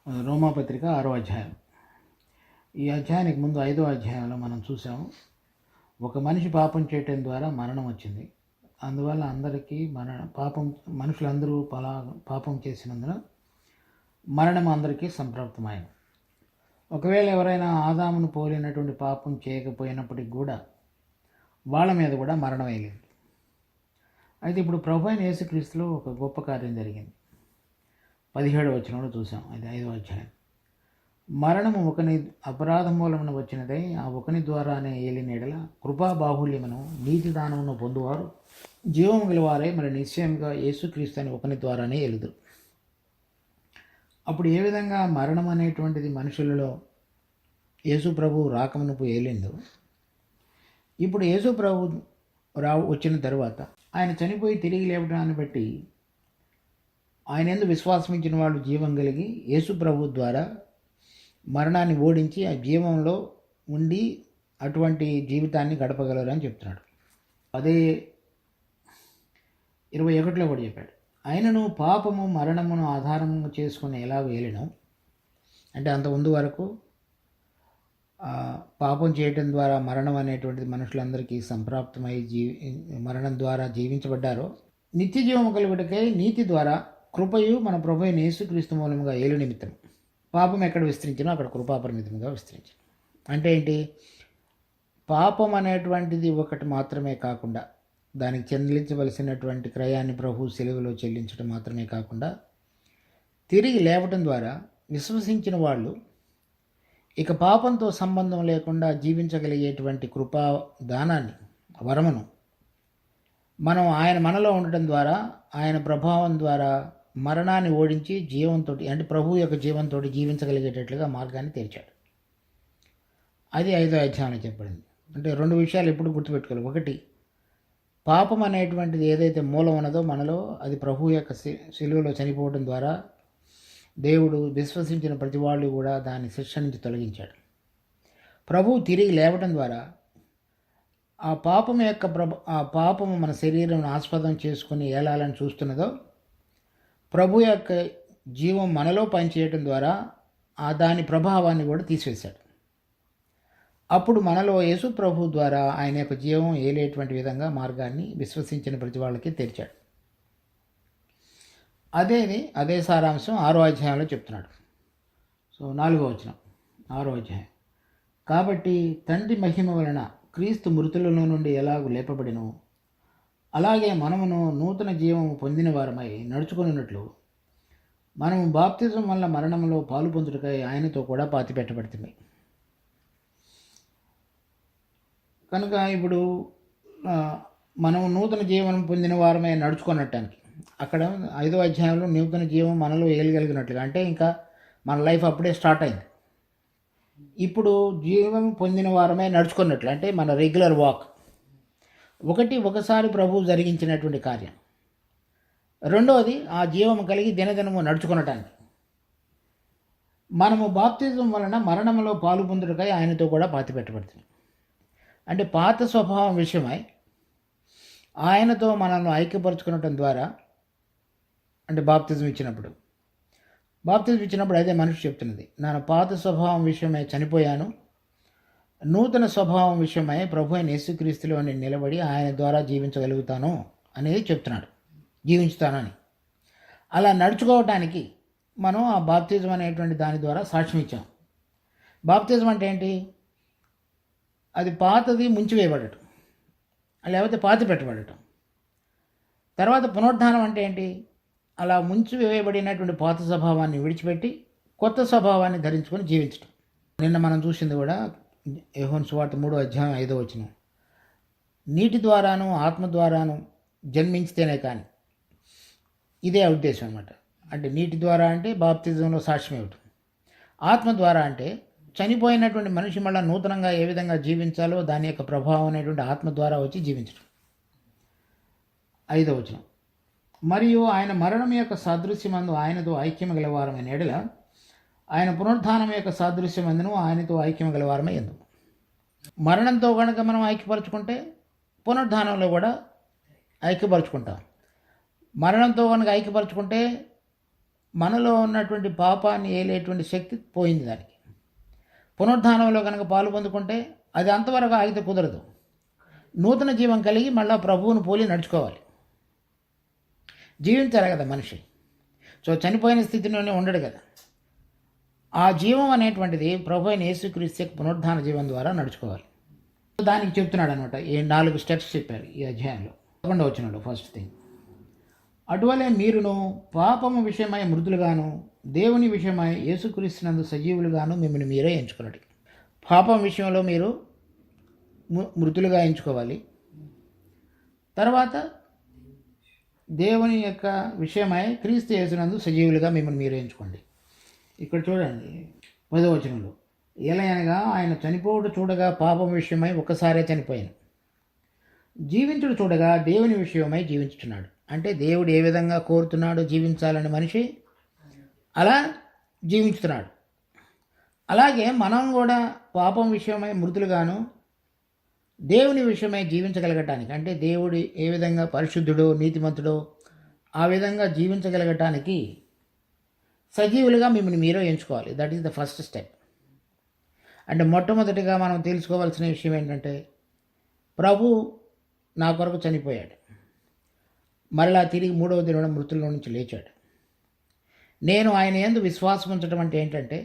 రోమాపత్రిక 6వ అధ్యాయం. ఈ అధ్యాయానికి ముందు 5వ అధ్యాయంలో మనం చూసాము, ఒక మనిషి పాపం చేయటం ద్వారా మరణం వచ్చింది. అందువల్ల అందరికీ మనుషులందరూ పాపం చేసినందున మరణం అందరికీ సంప్రాప్తమైంది. ఒకవేళ ఎవరైనా ఆదామును పోలినటువంటి పాపం చేయకపోయినప్పటికి కూడా వాళ్ళ మీద కూడా మరణం వేయలేదు. అయితే ఇప్పుడు ప్రభు అయిన యేసుక్రీస్తులో ఒక గొప్ప కార్యం జరిగింది. 17వ వచనంలో చూసాం. అది 5వ అధ్యాయం. మరణము ఒకని అపరాధ మూలమున వచ్చినదై ఆ ఒకని ద్వారానే ఏలిన ఎడల కృపా బాహుల్యమును నీతి దానమును పొందువారు జీవము గలవారే మరి నిశ్చయంగా యేసుక్రీస్తు అని ఒకని ద్వారానే ఎలుదురు. అప్పుడు ఏ విధంగా మరణం అనేటువంటిది మనుషులలో యేసు ప్రభు రాకమునుపు ఏలిందో, ఇప్పుడు యేసు ప్రభు వచ్చిన తర్వాత ఆయన చనిపోయి తిరిగి లేవడాన్ని బట్టి ఆయన యందు విశ్వాసమించిన వాళ్ళు జీవం కలిగి యేసు ప్రభు ద్వారా మరణాన్ని ఓడించి ఆ జీవంలో ఉండి అటువంటి జీవితాన్ని గడపగలరు అని చెప్తున్నాడు. అదే 21లో కూడా చెప్పాడు. ఆయనను పాపము మరణమును ఆధారము చేసుకుని ఎలా వేయలేను అంటే, అంత ముందు వరకు పాపం చేయటం ద్వారా మరణం అనేటువంటిది మనుషులందరికీ సంప్రాప్తమై మరణం ద్వారా జీవించబడ్డారో, నిత్య జీవము కలుగుటకై నీతి ద్వారా కృపయు మన ప్రభు అయిన యేసుక్రీస్తు మూలముగా ఏలు నిమిత్తం పాపం ఎక్కడ విస్తరించినో అక్కడ కృపాపరిమితంగా విస్తరించింది. అంటే ఏంటి? పాపం అనేటువంటిది ఒకటి మాత్రమే కాకుండా, దానికి చెల్లించవలసినటువంటి క్రయాన్ని ప్రభు సెలవులో చెల్లించడం మాత్రమే కాకుండా, తిరిగి లేవటం ద్వారా విశ్వసించిన వాళ్ళు ఇక పాపంతో సంబంధం లేకుండా జీవించగలిగేటువంటి కృపా దానాన్ని, వరమును మనం ఆయన మనలో ఉండటం ద్వారా, ఆయన ప్రభావం ద్వారా మరణాన్ని ఓడించి జీవంతో అంటే ప్రభు యొక్క జీవంతో జీవించగలిగేటట్లుగా మార్గాన్ని తెరిచాడు. అది 5వ అధ్యాయంలో చెప్పబడింది. అంటే 2 విషయాలు ఎప్పుడు గుర్తుపెట్టుకోవాలి. ఒకటి, పాపం అనేటువంటిది ఏదైతే మూలం ఉన్నదో మనలో, అది ప్రభు యొక్క శిలువలో చనిపోవడం ద్వారా దేవుడు విశ్వసించిన ప్రతి వాళ్ళు కూడా దాని శిక్ష నుంచి తొలగించాడు. ప్రభు తిరిగి లేవటం ద్వారా ఆ పాపము మన శరీరం ఆస్పదం చేసుకుని ఏలాలని చూస్తున్నదో, ప్రభు యొక్క జీవం మనలో పనిచేయటం ద్వారా దాని ప్రభావాన్ని కూడా తీసివేశాడు. అప్పుడు మనలో యేసు ప్రభు ద్వారా ఆయన యొక్క జీవం ఏలేటువంటి విధంగా మార్గాన్ని విశ్వసించిన ప్రతి వాళ్ళకి తెరిచాడు. అదే సారాంశం 6వ అధ్యాయంలో చెప్తున్నాడు. సో 4వ వచనం 6వ అధ్యాయం. కాబట్టి తండ్రి మహిమ వలన క్రీస్తు మృతులలో నుండి ఎలాగూ లేపబడినో, అలాగే మనమును నూతన జీవము పొందిన వారమై నడుచుకున్నట్లు మనము బాప్తిజం వల్ల మరణంలో పాలు పొందుటకై ఆయనతో కూడా పాతిపెట్టబడుతుంది. కనుక ఇప్పుడు మనము నూతన జీవనం పొందిన వారమై నడుచుకున్నట్టానికి, అక్కడ 5వ అధ్యాయంలో నూతన జీవం మనలో ఏగలిగినట్లుగా, అంటే ఇంకా మన లైఫ్ అప్పుడే స్టార్ట్ అయింది. ఇప్పుడు జీవం పొందిన వారమే నడుచుకున్నట్లు, అంటే మన రెగ్యులర్ వాక్. ఒకసారి ప్రభువు జరిగించినటువంటి కార్యం. రెండవది, ఆ జీవం కలిగి దినదినము నడుచుకునటానికి మనము బాప్తిజం వలన మరణంలో పాలు పొందుటకై ఆయనతో కూడా పాతిపెట్టబడుతుంది. అంటే పాత స్వభావం విషయమై ఆయనతో మనల్ని ఐక్యపరచుకునటం ద్వారా, అంటే బాప్తిజం ఇచ్చినప్పుడు అదే మనిషి చెప్తున్నది, నేను పాత స్వభావం విషయమై చనిపోయాను, నూతన స్వభావం విషయమై ప్రభు అయిన యేసుక్రీస్తులో నేను నిలబడి ఆయన ద్వారా జీవించగలుగుతాను అనేది చెప్తున్నాడు, జీవించుతానని. అలా నడుచుకోవటానికి మనం ఆ బాప్తిజం అనేటువంటి దాని ద్వారా సాక్ష్యం ఇచ్చాం. బాప్తిజం అంటే ఏంటి? అది పాతది ముంచివేయబడటం, లేకపోతే పాతి పెట్టబడటం. తర్వాత పునరుద్ధానం అంటే ఏంటి? అలా ముంచివేయబడినటువంటి పాత స్వభావాన్ని విడిచిపెట్టి కొత్త స్వభావాన్ని ధరించుకొని జీవించడం. నిన్న మనం చూసింది కూడా యోహాను సువార్త 3వ అధ్యాయం 5వ వచనం. నీటి ద్వారాను ఆత్మ ద్వారాను జన్మించితేనే కానీ, ఇదే ఉద్దేశం అన్నమాట. అంటే నీటి ద్వారా అంటే బాప్తిజంలో సాక్ష్యం ఇవ్వటం, ఆత్మ ద్వారా అంటే చనిపోయినటువంటి మనిషి మళ్ళీ నూతనంగా ఏ విధంగా జీవించాలో దాని యొక్క ప్రభావం అనేటువంటి ఆత్మ ద్వారా వచ్చి జీవించడం. 5వ వచనం. మరియు ఆయన మరణం యొక్క సాదృశ్యమందు ఆయనతో ఐక్యం గలవారమైన ఎడల ఆయన పునరుద్ధానం యొక్క సాదృశ్యమందును ఆయనతో ఐక్యం గలవారమై ఎందుకు. మరణంతో కనుక మనం ఐక్యపరచుకుంటే పునరుద్ధానంలో కూడా ఐక్యపరచుకుంటాం. మరణంతో కనుక ఐక్యపరచుకుంటే మనలో ఉన్నటువంటి పాపాన్ని ఏలేటువంటి శక్తి పోయింది దానికి. పునరుద్ధానంలో కనుక పాలు పొందుకుంటే అది అంతవరకు ఆగితే కుదరదు. నూతన జీవం కలిగి మళ్ళీ ప్రభువును పోలి నడుచుకోవాలి, జీవించాలి కదా మనిషి. సో చనిపోయిన స్థితిలోనే ఉండడు కదా. ఆ జీవం అనేటువంటిది ప్రభు అయిన యేసుక్రీస్తు పునరుద్ధాన జీవం ద్వారా నడుచుకోవాలి. దానికి చెప్తున్నాడు అనమాట. ఈ 4 స్టెప్స్ చెప్పారు ఈ అధ్యాయంలో. 11వ వచనంలో ఫస్ట్ థింగ్, అటువలే మీరును పాపము విషయమై మృతులుగాను దేవుని విషయమై యేసుక్రీస్తునందు సజీవులుగాను మిమ్మల్ని మీరే ఎంచుకున్నట్టు. పాపం విషయంలో మీరు మృతులుగా ఎంచుకోవాలి. తర్వాత దేవుని యొక్క విషయమై క్రీస్తు యేసునందు సజీవులుగా మిమ్మల్ని మీరే ఎంచుకోండి. ఇక్కడ చూడండి 10వ వచనంలో, ఎలయనగా ఆయన చనిపోవుట చూడగా పాపం విషయమై ఒక్కసారే చనిపోయాను, జీవించుడు చూడగా దేవుని విషయమై జీవించుతున్నాడు. అంటే దేవుడు ఏ విధంగా కోరుతున్నాడో జీవించాలని మనిషి అలా జీవించుతున్నాడు. అలాగే మనం కూడా పాపం విషయమై మృతులుగాను దేవుని విషయమై జీవించగలగటానికి, అంటే దేవుడు ఏ విధంగా పరిశుద్ధుడో నీతిమంతుడో ఆ విధంగా జీవించగలగటానికి సజీవులుగా మిమ్మల్ని మీరే ఎంచుకోవాలి. That is the first step. అంటే మొట్టమొదటిగా మనం తెలుసుకోవాల్సిన విషయం ఏంటంటే, ప్రభు నా కొరకు చనిపోయాడు, మరలా తిరిగి 3వ దినం మృతుల్లో నుంచి లేచాడు. నేను ఆయన యందు విశ్వాసం ఉంచడం అంటే ఏంటంటే,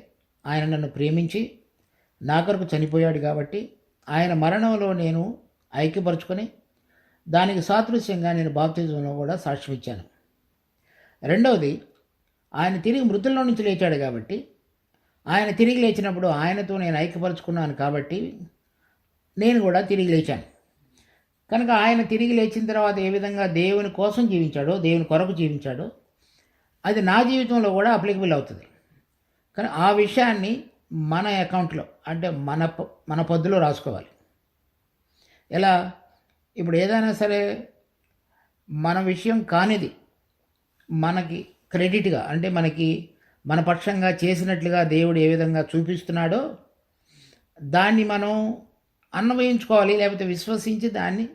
ఆయన నన్ను ప్రేమించి నా కొరకు చనిపోయాడు కాబట్టి ఆయన మరణంలో నేను ఐక్యపరుచుకొని దానికి సాదృశ్యంగా నేను బాప్తిజంలో కూడా సాక్ష్యం ఇచ్చాను. రెండవది, ఆయన తిరిగి మృతుల్లో నుంచి లేచాడు కాబట్టి ఆయన తిరిగి లేచినప్పుడు ఆయనతో నేను ఐక్యపరుచుకున్నాను కాబట్టి నేను కూడా తిరిగి లేచాను. కనుక ఆయన తిరిగి లేచిన తర్వాత ఏ విధంగా దేవుని కోసం జీవించాడో, దేవుని కొరకు జీవించాడో అది నా జీవితంలో కూడా అప్లికబుల్ అవుతుంది. కానీ ఆ విషయాన్ని మన అకౌంట్లో, అంటే మన పద్దులో రాసుకోవాలి. ఎలా? ఇప్పుడు ఏదైనా సరే మన విషయం కానిది మనకి క్రెడిట్గా, అంటే మన పక్షంగా చేసినట్లుగా దేవుడు ఏ విధంగా చూపిస్తున్నాడో దాన్ని మనం అన్వయించుకోవాలి, లేకపోతే విశ్వసించి దాన్ని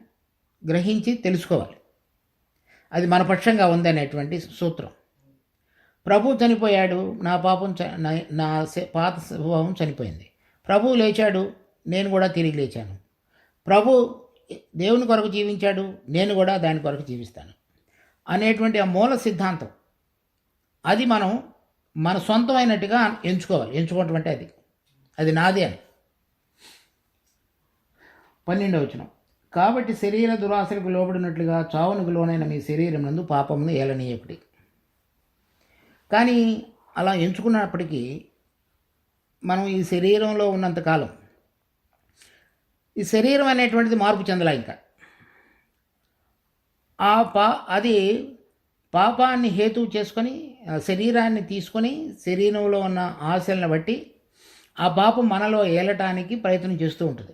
గ్రహించి తెలుసుకోవాలి. అది మన పక్షంగా ఉందనేటువంటి సూత్రం. ప్రభు చనిపోయాడు, నా పాపం నా పాత స్వభావం చనిపోయింది. ప్రభు లేచాడు, నేను కూడా తిరిగి లేచాను. ప్రభు దేవుని కొరకు జీవించాడు, నేను కూడా దాని కొరకు జీవిస్తాను అనేటువంటి ఆ మూల సిద్ధాంతం, అది మనం మన సొంతమైనట్టుగా ఎంచుకోవాలి. ఎంచుకోవటం అంటే అది నాది అని. 12వ వచనం, కాబట్టి శరీర దురాశలకు లోబడినట్లుగా చావునకు లోనైన మీ శరీరం నందు పాపమును ఏలనీయకుడి. కానీ అలా ఎంచుకున్నప్పటికీ మనం ఈ శరీరంలో ఉన్నంతకాలం ఈ శరీరం అనేటువంటిది మార్పు చెందలా. ఇంకా అది పాపాన్ని హేతువు చేసుకొని శరీరాన్ని తీసుకొని శరీరంలో ఉన్న ఆశలను బట్టి ఆ పాపం మనలో ఏలటానికి ప్రయత్నం చేస్తూ ఉంటుంది.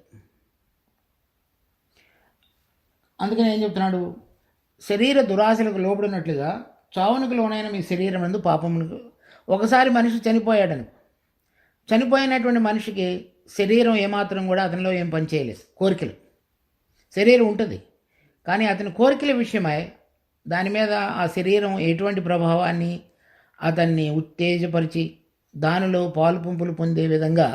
అందుకని ఏం చెప్తున్నాడు? శరీర దురాశలకు లోబడినట్లుగా చావునికి లోనైన మీ శరీరం నందు పాపమునకు. ఒకసారి మనిషి చనిపోయాడని, చనిపోయినటువంటి మనిషికి శరీరం ఏమాత్రం కూడా అతనిలో ఏం పని చేయలేదు. కోరికలు, శరీరం ఉంటుంది కానీ అతని కోరికల విషయమై దాని మీద ఆ శరీరం ఎటువంటి ప్రభావాన్ని అతన్ని ఉత్తేజపరిచి దానిలో పాలు పంపులు పొందే విధంగా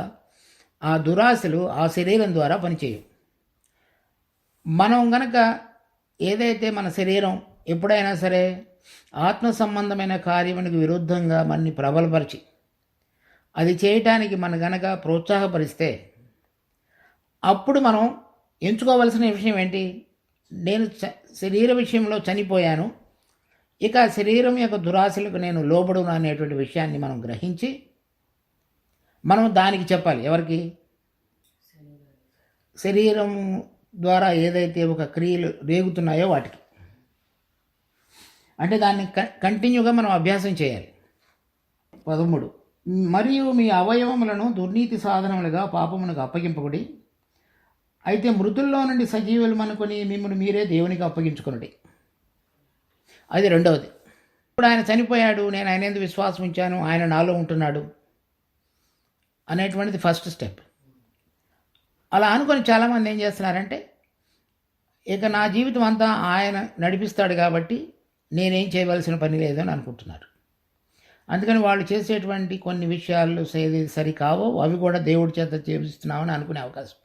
ఆ దురాశలు ఆ శరీరం ద్వారా పనిచేయవు. మనం గనక ఏదైతే మన శరీరం ఎప్పుడైనా సరే ఆత్మ సంబంధమైన కార్యమునికి విరుద్ధంగా మనని ప్రబలపరిచి అది చేయటానికి మన గనక ప్రోత్సాహపరిస్తే అప్పుడు మనం ఎంచుకోవలసిన విషయం ఏంటి? నేను శరీర విషయంలో చనిపోయాను, ఇక శరీరం యొక్క దురాశలకు నేను లోబడును అనేటువంటి విషయాన్ని మనం గ్రహించి మనం దానికి చెప్పాలి. ఎవరికి? శరీరం ద్వారా ఏదైతే ఒక క్రియలు రేగుతున్నాయో వాటికి. అంటే దాన్ని కంటిన్యూగా మనం అభ్యాసం చేయాలి. 13, మరియు మీ అవయవములను దుర్నీతి సాధనములుగా పాపమునకు అప్పగింపకుడి, అయితే మృతుల్లో నుండి సజీవులు అనుకొని మిమ్మల్ని మీరే దేవునికి అప్పగించుకునుడి. అది రెండవది. ఇప్పుడు ఆయన చనిపోయాడు, నేను ఆయన ఎందుకు విశ్వాసం ఉంచాను, ఆయన నాలో ఉంటున్నాడు అనేటువంటిది ఫస్ట్ స్టెప్. అలా అనుకొని చాలామంది ఏం చేస్తున్నారంటే, ఇక నా జీవితం అంతా ఆయన నడిపిస్తాడు కాబట్టి నేనేం చేయవలసిన పని లేదని అనుకుంటున్నారు. అందుకని వాళ్ళు చేసేటువంటి కొన్ని విషయాలు సరికావో అవి కూడా దేవుడి చేత చేపిస్తున్నామని అనుకునే అవకాశం.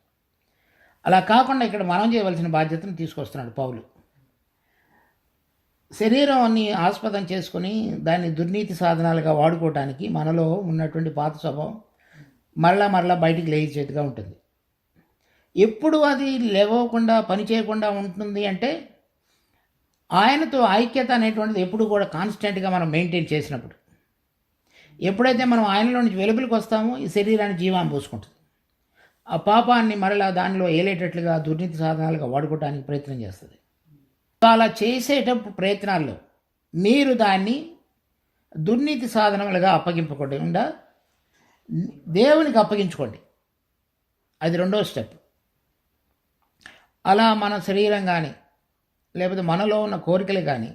అలా కాకుండా ఇక్కడ మనం చేయవలసిన బాధ్యతను తీసుకొస్తున్నాడు పౌలు. శరీరాన్ని ఆస్పదం చేసుకుని దాన్ని దుర్నీతి సాధనాలుగా వాడుకోవటానికి మనలో ఉన్నటువంటి పాత స్వభావం మరలా బయటికి లేచేట్టుగా ఉంటుంది. ఎప్పుడు అది లేవకుండా పని చేయకుండా ఉంటుంది అంటే ఆయనతో ఐక్యత అనేటువంటిది ఎప్పుడు కూడా కాన్స్టెంట్గా మనం మెయింటైన్ చేసినప్పుడు. ఎప్పుడైతే మనం ఆయనలో నుంచి వెలుగులకు వస్తామో ఈ శరీరాన్ని జీవాన్ని పోసుకుంటుంది. ఆ పాపాన్ని మరలా దానిలో ఏలేటట్లుగా దుర్నీతి సాధనాలుగా వాడుకోవడానికి ప్రయత్నం చేస్తుంది. అలా చేసేటప్పుడు ప్రయత్నాల్లో మీరు దాన్ని దుర్నీతి సాధనములుగా అప్పగింపకుండా దేవునికి అప్పగించుకోండి. అది రెండో స్టెప్. అలా మన శరీరం కానీ లేకపోతే మనలో ఉన్న కోరికలు కానీ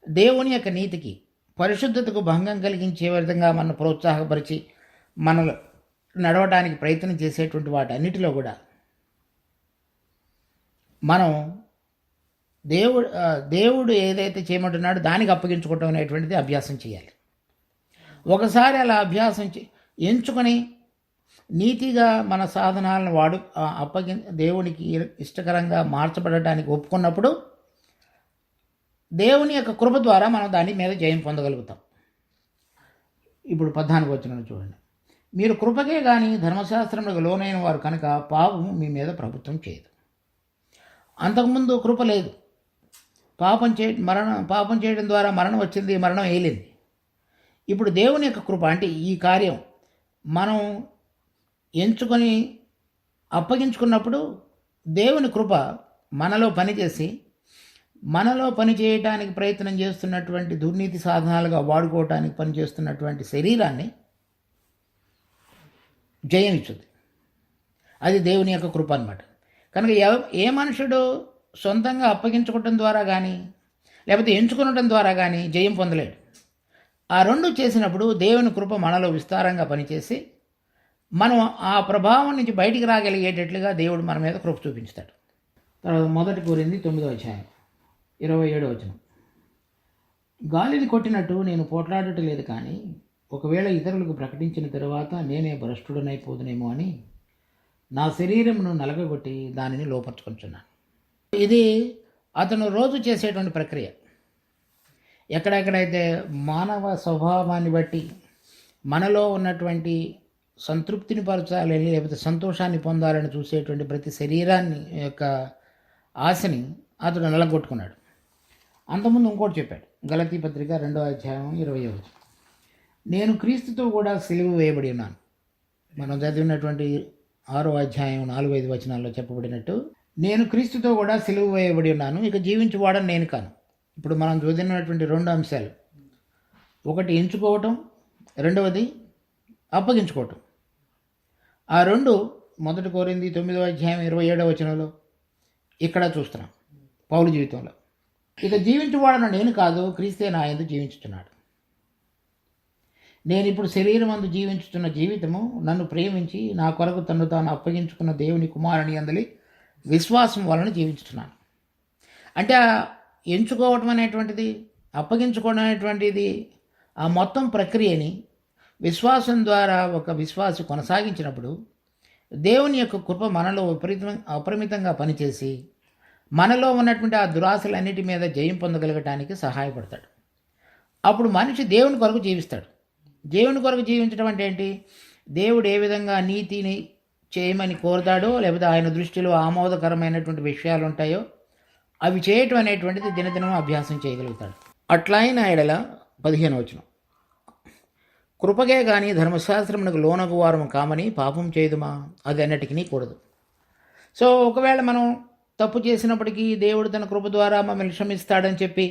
దేవుని యొక్క నీతికి పరిశుద్ధతకు భంగం కలిగించే విధంగా మనం ప్రోత్సాహపరిచి మనలో నడవడానికి ప్రయత్నం చేసేటువంటి వాటన్నిటిలో కూడా మనం దేవుడు ఏదైతే చేయమంటున్నాడో దానికి అప్పగించుకోవటం అనేటువంటిది అభ్యాసం చేయాలి. ఒకసారి అలా అభ్యాసం ఎంచుకొని నీతిగా మన సాధనాలను దేవునికి ఇష్టకరంగా మార్చబడటానికి ఒప్పుకున్నప్పుడు దేవుని యొక్క కృప ద్వారా మనం దాని మీద జయం పొందగలుగుతాం. ఇప్పుడు 14వ వచనం చూడండి. మీరు కృపకే కానీ ధర్మశాస్త్రములకు లోనైన వారు కనుక పాపము మీ మీద ప్రభుత్వం చేయదు. అంతకుముందు కృప లేదు. పాపం చేయడం ద్వారా మరణం వచ్చింది, మరణం వేయలేదు. ఇప్పుడు దేవుని యొక్క కృప అంటే ఈ కార్యం మనం ఎంచుకొని అప్పగించుకున్నప్పుడు దేవుని కృప మనలో పనిచేసి మనలో పని చేయడానికి ప్రయత్నం చేస్తున్నటువంటి దుర్నీతి సాధనాలుగా వాడుకోవటానికి పనిచేస్తున్నటువంటి శరీరాన్ని జయం ఇచ్చుద్ది. అది దేవుని యొక్క కృప అన్నమాట. కనుక ఏ మనుషుడు సొంతంగా అప్పగించుకోవటం ద్వారా కానీ లేకపోతే ఎంచుకునటం ద్వారా కానీ జయం పొందలేడు. ఆ రెండు చేసినప్పుడు దేవుని కృప మనలో విస్తారంగా పనిచేసి మనం ఆ ప్రభావం నుంచి బయటికి రాగలిగేటట్లుగా దేవుడు మన మీద కృప చూపించుతాడు. తర్వాత 1 కొరింథీ 9వ అధ్యాయం 27వ వచనం. గాలిని కొట్టినట్టు నేను పోట్లాడటం లేదు, కానీ ఒకవేళ ఇతరులకు ప్రకటించిన తరువాత నేనే భ్రష్టుడనైపోదునేమో అని నా శరీరమును నలగగొట్టి దానిని లోపరుచుకుంటున్నాను. ఇది అతను రోజు చేసేటువంటి ప్రక్రియ. ఎక్కడెక్కడైతే మానవ స్వభావాన్ని బట్టి మనలో ఉన్నటువంటి సంతృప్తిని పరచాలని లేకపోతే సంతోషాన్ని పొందాలని చూసేటువంటి ప్రతి శరీరాన్ని యొక్క ఆశని అతడు నలగొట్టుకున్నాడు. అంతకుముందు ఇంకోటి చెప్పాడు. గలతీ పత్రిక 2వ అధ్యాయం 20వ వచనం. నేను క్రీస్తుతో కూడా సిలువ వేయబడి ఉన్నాను. మనం చదివినటువంటి 6వ అధ్యాయం 4-5 వచనాల్లో చెప్పబడినట్టు నేను క్రీస్తుతో కూడా సిలువ వేయబడి ఉన్నాను, ఇక జీవించువాడని నేను కాను. ఇప్పుడు మనం చదివినటువంటి 2 అంశాలు, ఒకటి ఎంచుకోవటం, రెండవది అప్పగించుకోవటం. ఆ 2 1 కొరింథీ 9వ అధ్యాయం 27వ వచనంలో ఇక్కడ చూస్తున్నాం పౌలు జీవితంలో. ఇక జీవించువాడన నేను కాదు, క్రీస్తే నా యందు జీవించుతున్నాడు. నేను ఇప్పుడు శరీరం అందు జీవించుతున్న జీవితము నన్ను ప్రేమించి నా కొరకు తను తాను అప్పగించుకున్న దేవుని కుమారుని అందలి విశ్వాసం వలన జీవించుతున్నాను. అంటే ఎంచుకోవటం అనేటువంటిది, అప్పగించుకోవడం అనేటువంటిది, ఆ మొత్తం ప్రక్రియని విశ్వాసం ద్వారా ఒక విశ్వాసి కొనసాగించినప్పుడు దేవుని యొక్క కృప మనలో అపరిమితంగా పనిచేసి మనలో ఉన్నటువంటి ఆ దురాశలన్నిటి మీద జయం పొందగలగటానికి సహాయపడతాడు. అప్పుడు మనిషి దేవుని కొరకు జీవిస్తాడు. దేవుని కొరకు జీవించడం అంటే ఏంటి? దేవుడు ఏ విధంగా నీతిని చేయమని కోరుతాడో లేకపోతే ఆయన దృష్టిలో ఆమోదకరమైనటువంటి విషయాలు ఉంటాయో అవి చేయటం అనేటువంటిది దినదినం అభ్యాసం చేయగలుగుతాడు. అట్లయిన ఎడల 15వ వచనం. కృపగే కానీ ధర్మశాస్త్రమునకు లోనగు వారము కామని పాపం చేయదుమా? అది అన్నిటికీ కూడదు. సో ఒకవేళ మనం తప్పు చేసినప్పటికీ దేవుడు తన కృప ద్వారా మమ్మల్ని క్షమిస్తాడని చెప్పి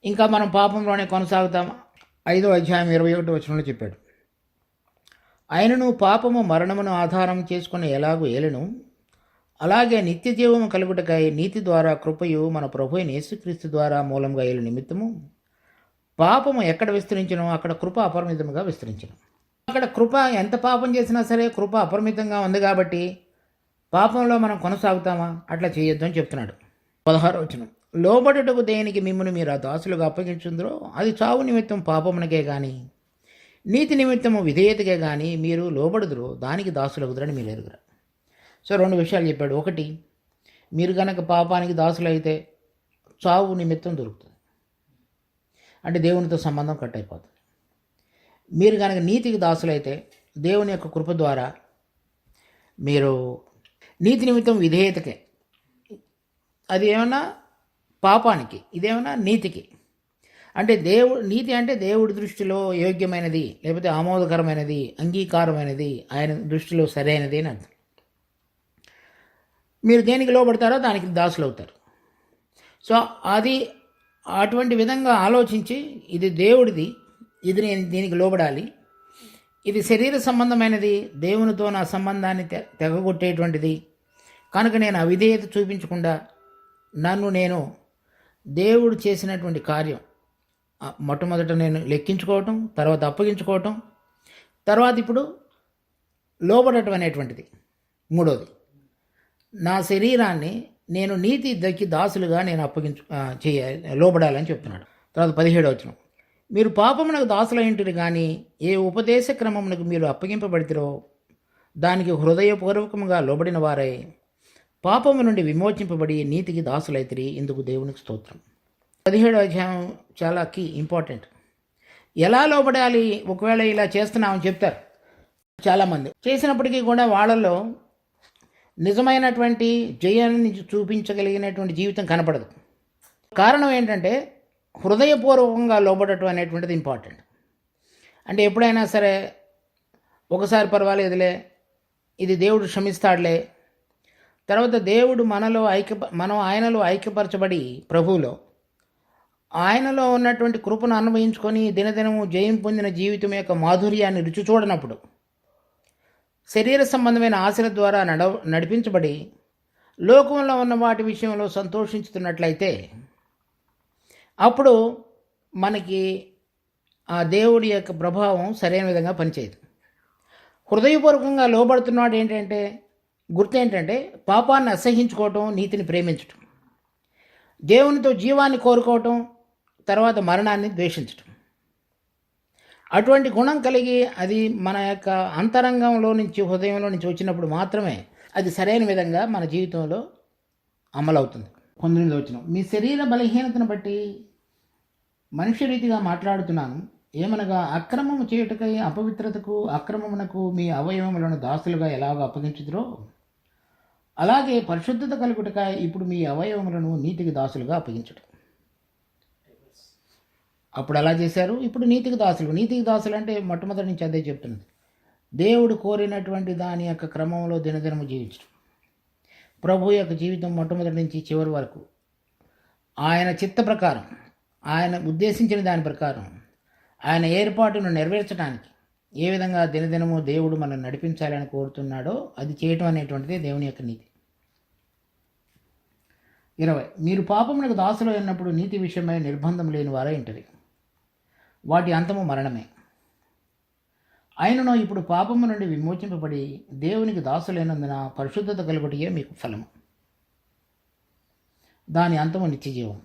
ఇంకా మనం పాపంలోనే కొనసాగుతాం. 5వ అధ్యాయం 21వ వచనంలో చెప్పాడు, ఆయనను పాపము మరణమును ఆధారం చేసుకుని ఎలాగూ ఏలెను, అలాగే నిత్య జీవము కలుగుటకై నీతి ద్వారా కృపయు మన ప్రభువైన యేసుక్రీస్తు ద్వారా మూలంగా ఏలు నిమిత్తము పాపము ఎక్కడ విస్తరించను అక్కడ కృప అపరిమితంగా విస్తరించను. అక్కడ కృప ఎంత పాపం చేసినా సరే కృప అపరిమితంగా ఉంది కాబట్టి పాపంలో మనం కొనసాగుతామా? అట్లా చేయొద్దు అని చెప్తున్నాడు. 16వ వచనం. లోబడుటకు దేనికి మిమ్మల్ని మీరు ఆ దాసులుగా అప్పగించుందరో అది చావు నిమిత్తం పాపమునకే కానీ నీతి నిమిత్తము విధేయతకే కానీ మీరు లోబడుదురో దానికి దాసులగుదరని మీరు ఎరుగురా. సో 2 విషయాలు చెప్పాడు. ఒకటి, మీరు కనుక పాపానికి దాసులైతే చావు నిమిత్తం దొరుకుతుంది, అంటే దేవునితో సంబంధం కట్ అయిపోతుంది. మీరు కనుక నీతికి దాసులైతే దేవుని యొక్క కృప ద్వారా మీరు నీతి నిమిత్తం విధేయతకే, అది ఏమన్నా పాపానికి, ఇదేమన్నా నీతికి. అంటే నీతి అంటే దేవుడి దృష్టిలో యోగ్యమైనది, లేకపోతే ఆమోదకరమైనది, అంగీకారమైనది, ఆయన దృష్టిలో సరైనది అని అర్థం. మీరు దేనికి లోబడతారో దానికి దాసులు అవుతారు. సో అది అటువంటి విధంగా ఆలోచించి, ఇది దేవుడిది, ఇది నేను దీనికి లోబడాలి, ఇది శరీర సంబంధమైనది, దేవునితో నా సంబంధాన్ని తెగగొట్టేటువంటిది కనుక నేను అవిధేయత చూపించకుండా నన్ను నేను దేవుడు చేసినటువంటి కార్యం మొట్టమొదట నేను లెక్కించుకోవటం, తర్వాత అప్పగించుకోవటం, తర్వాత ఇప్పుడు లోబడటం అనేటువంటిది మూడోది. నా శరీరాన్ని నేను నీతి దక్కి దాసులుగా నేను లోబడాలని చెప్తున్నాడు. తర్వాత 17వ వచనం, మీరు పాపమునకు దాసులైంటిరి కానీ ఏ ఉపదేశ క్రమమునకు మీరు అప్పగింపబడితిరో దానికి హృదయపూర్వకముగా లోబడిన వారై పాపము నుండి విమోచింపబడి నీతికి దాసులైతిరి, ఇందుకు దేవునికి స్తోత్రం. 17వ అధ్యాయం చాలా ఇంపార్టెంట్. ఎలా లోబడాలి? ఒకవేళ ఇలా చేస్తున్నామని చెప్తారు చాలామంది, చేసినప్పటికీ కూడా వాళ్ళలో నిజమైనటువంటి జయాన్ని చూపించగలిగినటువంటి జీవితం కనపడదు. కారణం ఏంటంటే హృదయపూర్వకంగా లోబడటం అనేటువంటిది ఇంపార్టెంట్. అంటే ఎప్పుడైనా సరే ఒకసారి పర్వాలేదులే, ఇది దేవుడు క్షమిస్తాడులే, తర్వాత దేవుడు మనం ఆయనలో ఐక్యపరచబడి ప్రభువులో ఆయనలో ఉన్నటువంటి కృపను అనుభవించుకొని దినదినము జయం పొందిన జీవితం యొక్క మాధుర్యాన్ని రుచి చూడనప్పుడు, శరీర సంబంధమైన ఆశల ద్వారా నడిపించబడి లోకంలో ఉన్న వాటి విషయంలో సంతోషించుతున్నట్లయితే అప్పుడు మనకి ఆ దేవుడి యొక్క ప్రభావం సరైన విధంగా పనిచేయదు. హృదయపూర్వకంగా లోబడుతున్నాడు ఏంటంటే గుర్తు ఏంటంటే పాపాన్ని అసహించుకోవటం, నీతిని ప్రేమించటం, దేవునితో జీవాన్ని కోరుకోవటం, తర్వాత మరణాన్ని ద్వేషించటం. అటువంటి గుణం కలిగి అది మన యొక్క అంతరంగంలో నుంచి, హృదయంలో నుంచి వచ్చినప్పుడు మాత్రమే అది సరైన విధంగా మన జీవితంలో అమలవుతుంది. 19వ వచనం, మీ శరీర బలహీనతను బట్టి మనుష్య రీతిగా మాట్లాడుతున్నాను, ఏమనగా అక్రమము చేయుటకై అపవిత్రతకు అక్రమమునకు మీ అవయవములను దాసులుగా ఎలాగో అప్పగించుదురో అలాగే పరిశుద్ధత కలుగుటకై ఇప్పుడు మీ అవయవములను నీతికి దాసులుగా అప్పగించటం. అప్పుడు అలా చేశారు, ఇప్పుడు నీతికి దాసులు. నీతికి దాసులు అంటే మొట్టమొదటి నుంచి అదే చెప్తున్నది, దేవుడు కోరినటువంటి దాని యొక్క క్రమంలో దినదినము జీవించడం. ప్రభు యొక్క జీవితం మొట్టమొదటి నుంచి చివరి వరకు ఆయన చిత్త ప్రకారం, ఆయన ఉద్దేశించిన దాని ప్రకారం, ఆయన ఏర్పాటును నెరవేర్చడానికి ఏ విధంగా దినదినము దేవుడు మనం నడిపించాలని కోరుతున్నాడో అది చేయటం అనేటువంటిది దేవుని యొక్క నీతి. 20, మీరు పాపమునకు దాసులు అయినప్పుడు నీతి విషయమై నిర్బంధం లేని వారే ఇంటది, వాటి అంతము మరణమే. ఆయనను ఇప్పుడు పాపము నుండి విమోచింపబడి దేవునికి దాసులైనందున పరిశుద్ధత కలుగుటయే మీకు ఫలము, దాని అంతము నిత్యజీవం.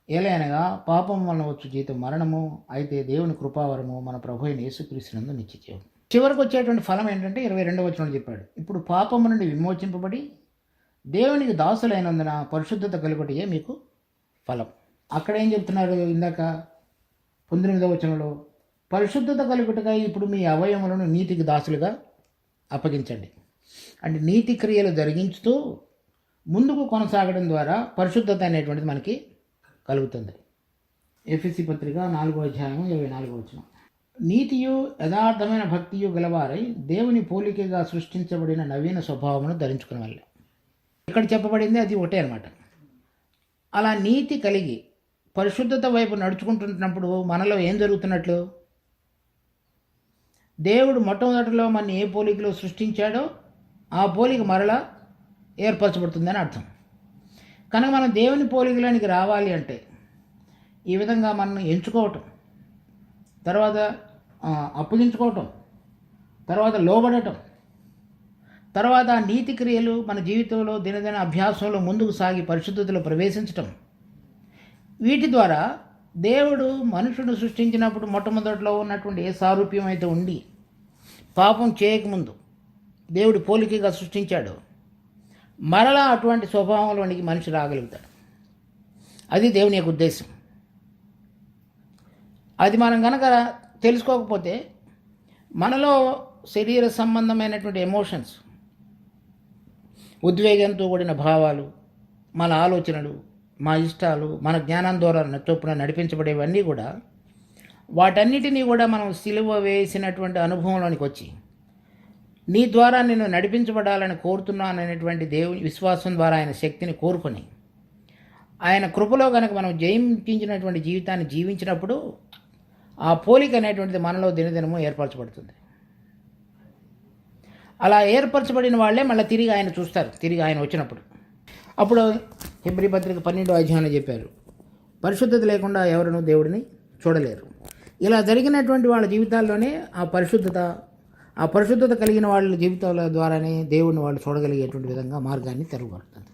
ఏలైనగా పాపము వలన వచ్చు జీతం మరణము, అయితే దేవుని కృపావరము మన ప్రభు అయిన యేసుక్రీస్తునందు నిత్యజీవం. చివరికి వచ్చేటువంటి ఫలం ఏంటంటే 22వ వచనంలో చెప్పాడు, ఇప్పుడు పాపము నుండి విమోచింపబడి దేవునికి దాసులైనందున పరిశుద్ధత కలుగుటయే మీకు ఫలం. అక్కడ ఏం చెప్తున్నారు? ఇందాక 19వ వచనంలో పరిశుద్ధత కలుగుటగా ఇప్పుడు మీ అవయవములను నీతికి దాసులుగా అప్పగించండి. అంటే నీతి క్రియలు జరిగించుతూ ముందుకు కొనసాగడం ద్వారా పరిశుద్ధత అనేటువంటిది మనకి కలుగుతుంది. ఎఫెసీ పత్రిక 4వ అధ్యాయం 24వ వచనం, నీతియు యథార్థమైన భక్తియు గలవారై దేవుని పోలికగా సృష్టించబడిన నవీన స్వభావమును ధరించుకునే వాళ్ళు. ఇక్కడ చెప్పబడింది అది ఒకటే అనమాట. అలా నీతి కలిగి పరిశుద్ధత వైపు నడుచుకుంటున్నప్పుడు మనలో ఏం జరుగుతున్నట్లు? దేవుడు మొట్టమొదటిలో మన ఏ పోలికలో సృష్టించాడో ఆ పోలిక మరలా ఏర్పరచబడుతుందని అర్థం. కనుక మనం దేవుని పోలికలోనికి రావాలి అంటే ఈ విధంగా మనం ఎంచుకోవటం, తర్వాత అప్పగించుకోవటం, తర్వాత లోబడటం, తర్వాత నీతి క్రియలు మన జీవితంలో దినదిన అభ్యాసంలో ముందుకు సాగి పరిశుద్ధతలో ప్రవేశించటం, వీటి ద్వారా దేవుడు మనుషుడు సృష్టించినప్పుడు మొట్టమొదటిలో ఉన్నటువంటి ఏ సారూప్యం అయితే ఉండి పాపం చేయకముందు దేవుడు పోలికగా సృష్టించాడు, మరలా అటువంటి స్వభావంలోనికి మనిషి రాగలుగుతాడు. అది దేవుని యొక్క ఉద్దేశం. అది మనం కనుక తెలుసుకోకపోతే మనలో శరీర సంబంధమైనటువంటి ఎమోషన్స్, ఉద్వేగంతో కూడిన భావాలు, మన ఆలోచనలు, మా ఇష్టాలు, మన జ్ఞానం ద్వారా చొప్పున నడిపించబడేవన్నీ కూడా వాటన్నిటినీ కూడా మనం సిలువ వేసినటువంటి అనుభవంలోనికి వచ్చి నీ ద్వారా నేను నడిపించబడాలని కోరుతున్నాననేటువంటి దేవుని విశ్వాసం ద్వారా ఆయన శక్తిని కోరుకొని ఆయన కృపలో కనుక మనం జయించినటువంటి జీవితాన్ని జీవించినప్పుడు ఆ పోలిక అనేటువంటిది మనలో దినదినము ఏర్పరచబడుతుంది. అలా ఏర్పరచబడిన వాళ్ళే మళ్ళీ తిరిగి ఆయన చూస్తారు, తిరిగి ఆయన వచ్చినప్పుడు. అప్పుడు హెబ్రీ పత్రిక 12వ అధ్యాయంలో చెప్పారు, పరిశుద్ధత లేకుండా ఎవరునూ దేవుడిని చూడలేరు. ఇలా జరిగినటువంటి వాళ్ళ జీవితాల్లోనే ఆ పరిశుద్ధత కలిగిన వాళ్ళ జీవితాల ద్వారానే దేవుడిని వాళ్ళు చూడగలిగేటువంటి విధంగా మార్గాన్ని తెరవబడుతుంది.